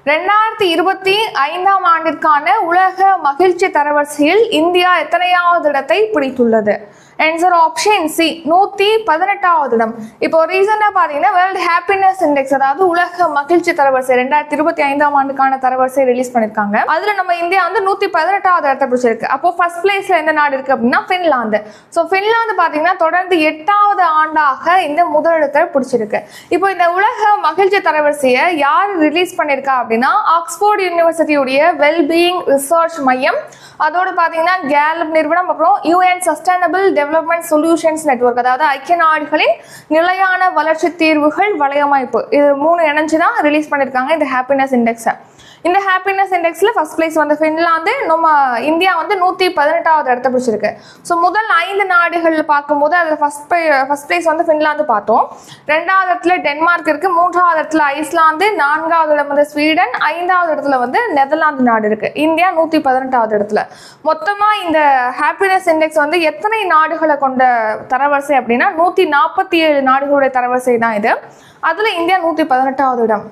2025ஆம் ஆண்டிற்கான உலக மகிழ்ச்சி தரவரிசையில் இந்தியா எத்தனையாவது இடத்தை பிடித்துள்ளது? ஆன்சர் ஆப்ஷன் சி, 118வது இடம். இப்போ ரீசெண்டாக பார்த்தீங்கன்னா வேர்ல்டு ஹாப்பினஸ் இண்டெக்ஸ், அதாவது உலக மகிழ்ச்சி தரவரிசை 2025ஆம் ஆண்டுக்கான தரவரிசை ரிலீஸ் பண்ணியிருக்காங்க. அதில் நம்ம இந்தியா வந்து 118வது இடத்தை பிடிச்சிருக்கு. அப்போ ஃபர்ஸ்ட் பிளேஸ்ல எந்த நாடு இருக்கு அப்படின்னா ஃபின்லாந்து. ஸோ ஃபின்லாந்து பார்த்தீங்கன்னா தொடர்ந்து 8வது ஆண்டாக இந்த முதலிடத்தை பிடிச்சிருக்கு. இப்போ இந்த உலக மகிழ்ச்சி தரவரிசையை யார் ரிலீஸ் பண்ணியிருக்கா அப்படின்னா ஆக்ஸ்போர்ட் யூனிவர்சிட்டியுடைய வெல்பீயிங் ரிசர்ச் மையம், அதோடு பார்த்தீங்கன்னா கேலப் நிறுவனம், அப்புறம் UN sustainable development solutions network, அதாவது ஐக்கிய நாடுகளின் நிலையான வளர்ச்சி தீர்வுகள் வலையமைப்பு, இது 3 இணைஞ்சு தான் ரிலீஸ் பண்ணியிருக்காங்க இந்த ஹாப்பினஸ் இண்டெக்ஸை. இந்த ஹாப்பினஸ் இண்டெக்ஸில் ஃபர்ஸ்ட் பிளேஸ் வந்து ஃபின்லாந்து, நம்ம இந்தியா வந்து 118வது இடத்தை பிடிச்சிருக்கு. ஸோ முதல் 5 நாடுகள் பார்க்கும்போது அதில் ஃபர்ஸ்ட் பிளேஸ் வந்து ஃபின்லாந்து பார்த்தோம். 2வது இடத்துல டென்மார்க் இருக்கு, 3வது இடத்துல ஐஸ்லாந்து, 4வது இடம் வந்து ஸ்வீடன், 5வது இடத்துல வந்து நெதர்லாந்து நாடு இருக்கு. இந்தியா 118வது இடத்துல. மொத்தமாக இந்த ஹாப்பினஸ் இண்டெக்ஸ் வந்து எத்தனை நாடுகளை கொண்ட தரவரிசை அப்படின்னா 147 நாடுகளுடைய தரவரிசை தான் இது. அதில் இந்தியா 118வது இடம்.